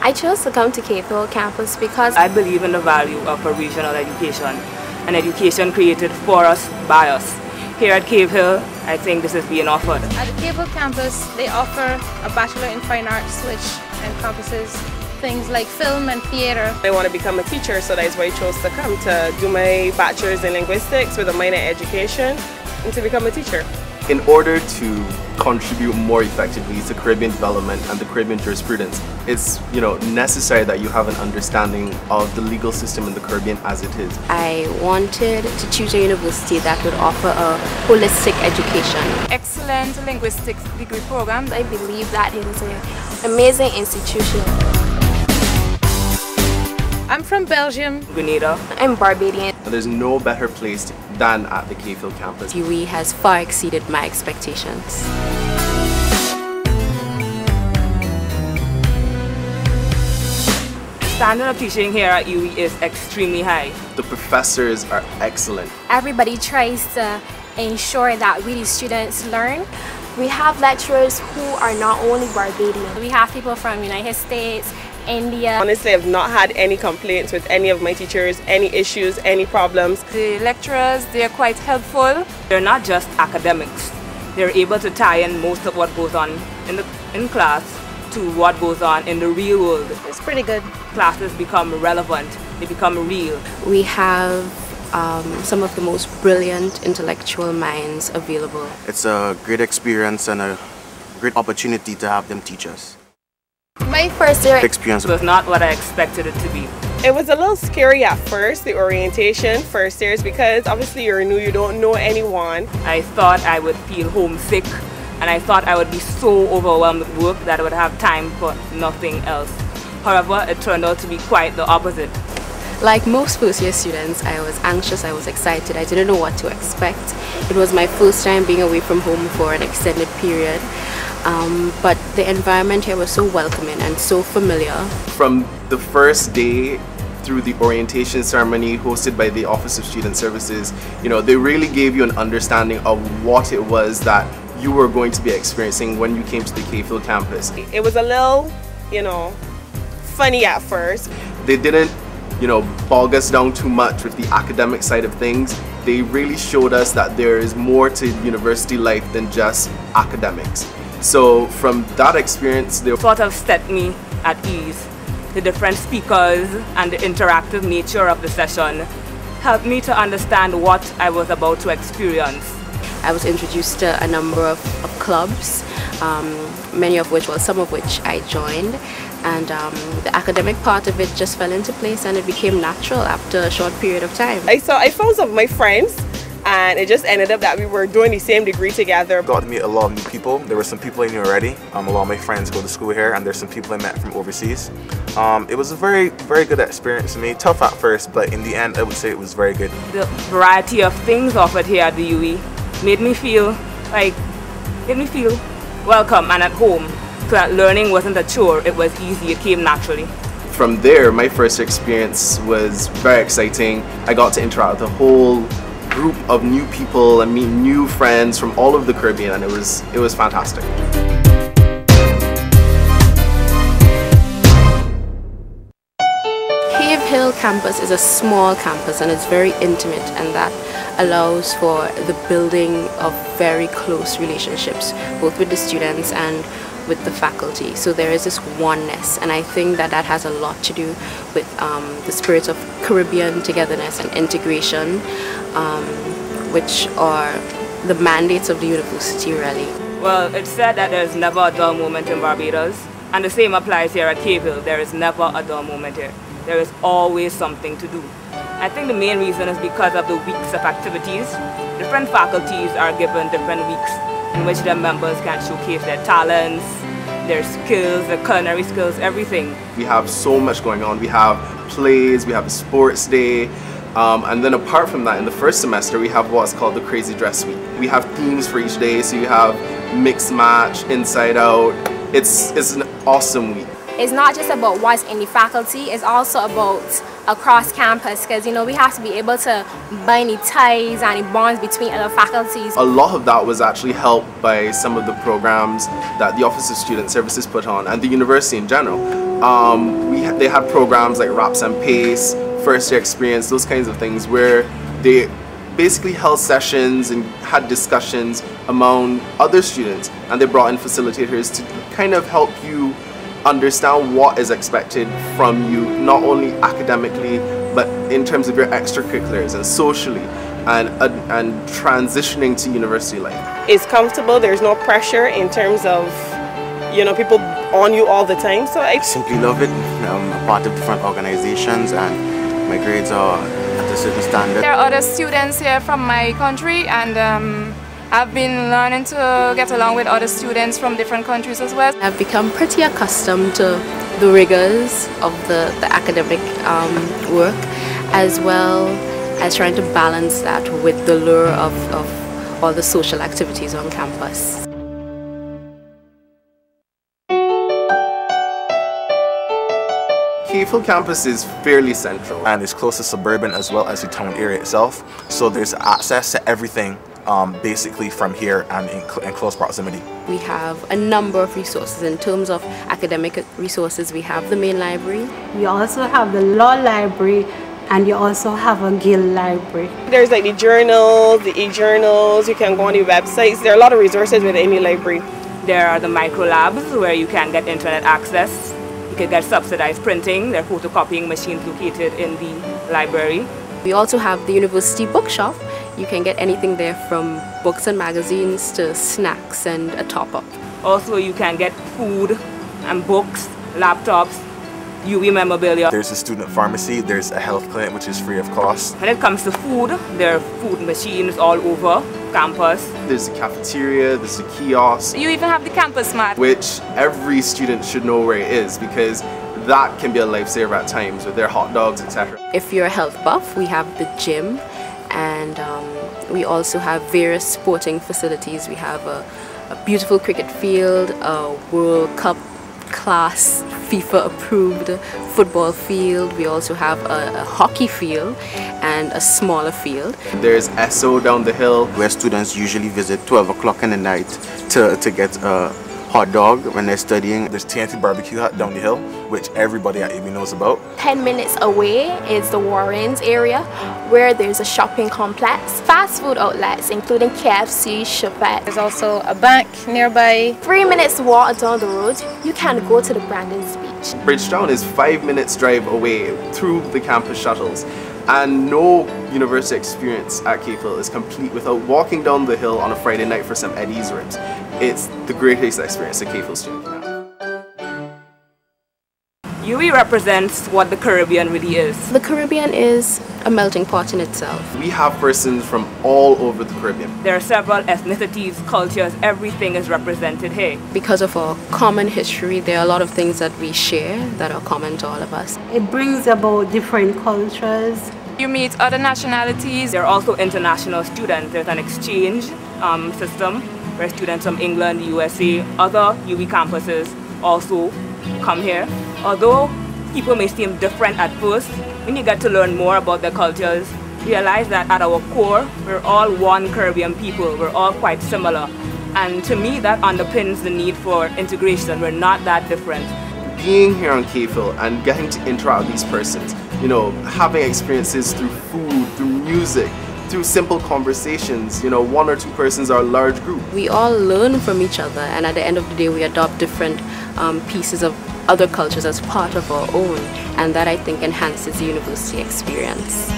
I chose to come to Cavehill campus because I believe in the value of a regional education, an education created for us, by us. Here at Cavehill, I think this is being offered. At the Cavehill campus, they offer a Bachelor in Fine Arts, which encompasses things like film and theatre. I want to become a teacher, so that's why I chose to come to do my Bachelor's in Linguistics with a minor in Education and to become a teacher. In order to contribute more effectively to Caribbean development and the Caribbean jurisprudence, it's necessary that you have an understanding of the legal system in the Caribbean as it is. I wanted to choose a university that would offer a holistic education. Excellent linguistics degree programs. I believe that it is an amazing institution. I'm from Belgium. Grenada. I'm Barbadian. There's no better place than at the Cavehill campus. UE has far exceeded my expectations. Standard of teaching here at UE is extremely high. The professors are excellent. Everybody tries to ensure that we the students learn. We have lecturers who are not only Barbadian. We have people from United States, India. Honestly, I've not had any complaints with any of my teachers, any issues, any problems. The lecturers, they're quite helpful. They're not just academics. They're able to tie in most of what goes on in class to what goes on in the real world. It's pretty good. Classes become relevant, they become real. We have some of the most brilliant intellectual minds available. It's a great experience and a great opportunity to have them teach us. My first year experience was not what I expected it to be. It was a little scary at first, the orientation, first years, because obviously you're new, you don't know anyone. I thought I would feel homesick, and I thought I would be so overwhelmed with work that I would have time for nothing else. However, it turned out to be quite the opposite. Like most first year students, I was anxious, I was excited, I didn't know what to expect. It was my first time being away from home for an extended period. But the environment here was so welcoming and so familiar. From the first day through the orientation ceremony hosted by the Office of Student Services, they really gave you an understanding of what it was that you were going to be experiencing when you came to the Cavehill campus. It was a little, funny at first. They didn't, bog us down too much with the academic side of things. They really showed us that there is more to university life than just academics. So from that experience, they sort of set me at ease. The different speakers and the interactive nature of the session helped me to understand what I was about to experience. I was introduced to a number of clubs, some of which I joined, and the academic part of it just fell into place and it became natural after a short period of time. I found some of my friends, and it just ended up that we were doing the same degree together. Got to meet a lot of new people. There were some people I knew already. A lot of my friends go to school here, and there's some people I met from overseas. It was a very, very good experience for me. Tough at first, but in the end, I would say it was very good. The variety of things offered here at the UE made me feel welcome and at home. So that learning wasn't a chore, it was easy, it came naturally. From there, my first experience was very exciting. I got to interact with a whole group of new people and meet new friends from all over the Caribbean, and it was fantastic. Cavehill campus is a small campus and it's very intimate, and that allows for the building of very close relationships both with the students and with the faculty. So there is this oneness, and I think that has a lot to do with the spirit of Caribbean togetherness and integration, which are the mandates of the university really. Well, it's said that there's never a dull moment in Barbados, and the same applies here at Cavehill. There is never a dull moment here. There is always something to do. I think the main reason is because of the weeks of activities. Different faculties are given different weeks in which their members can showcase their talents, their skills, their culinary skills, everything. We have so much going on. We have plays, we have a sports day, and then apart from that, in the first semester, we have what's called the Crazy Dress Week. We have themes for each day, so you have mixed match, inside out. It's an awesome week. It's not just about what's in the faculty, it's also about across campus, because we have to be able to bind the ties and the bonds between other faculties. A lot of that was actually helped by some of the programs that the Office of Student Services put on and the university in general. They had programs like Raps and Pace, First Year Experience, those kinds of things where they basically held sessions and had discussions among other students, and they brought in facilitators to kind of help you understand what is expected from you, not only academically but in terms of your extracurriculars and socially and transitioning to university life. It's comfortable, there's no pressure in terms of people on you all the time, so I simply love it. I'm a part of different organizations and my grades are at a certain standard. There are other students here from my country, and I've been learning to get along with other students from different countries as well. I've become pretty accustomed to the rigors of the academic work, as well as trying to balance that with the lure of all the social activities on campus. Cavehill campus is fairly central. And it's close to suburban as well as the town area itself. So there's access to everything basically from here and in close proximity. We have a number of resources. In terms of academic resources, we have the main library. You also have the law library, and you also have a guild library. There's like the journals, the e-journals, you can go on the websites. There are a lot of resources within any library. There are the micro labs where you can get internet access. You can get subsidized printing. There are photocopying machines located in the library. We also have the university bookshop. You can get anything there from books and magazines to snacks and a top-up. Also, you can get food and books, laptops, UV memorabilia. There's a student pharmacy, there's a health clinic which is free of cost. When it comes to food, there are food machines all over campus. There's a cafeteria, there's a kiosk. You even have the campus mart, which every student should know where it is, because that can be a lifesaver at times with their hot dogs, etc. If you're a health buff, we have the gym, and we also have various sporting facilities. We have a beautiful cricket field, a World Cup class FIFA approved football field. We also have a hockey field and a smaller field. There's SO down the hill where students usually visit 12 o'clock in the night to get a hot dog when they're studying. There's TNT Barbecue Hut down the hill, which everybody at AB knows about. 10 minutes away is the Warrens area, where there's a shopping complex, fast food outlets including KFC, Chevette. There's also a bank nearby. 3 minutes walk down the road, you can go to the Brandon's Beach. Bridgetown is 5 minutes drive away through the campus shuttles. And no university experience at Cavehill is complete without walking down the hill on a Friday night for some Eddie's ribs. It's the greatest experience a Cavehill student can have. UE represents what the Caribbean really is. The Caribbean is a melting pot in itself. We have persons from all over the Caribbean. There are several ethnicities, cultures, everything is represented here. Because of our common history, there are a lot of things that we share that are common to all of us. It brings about different cultures. You meet other nationalities. There are also international students. There's an exchange system where students from England, the USA, other UE campuses also come here. Although people may seem different at first, when you get to learn more about their cultures, realize that at our core, we're all one Caribbean people. We're all quite similar. And to me, that underpins the need for integration. We're not that different. Being here on Cavehill and getting to interact with these persons, having experiences through food, through music, through simple conversations, one or two persons are a large group. We all learn from each other, and at the end of the day we adopt different pieces of other cultures as part of our own, and that I think enhances the university experience.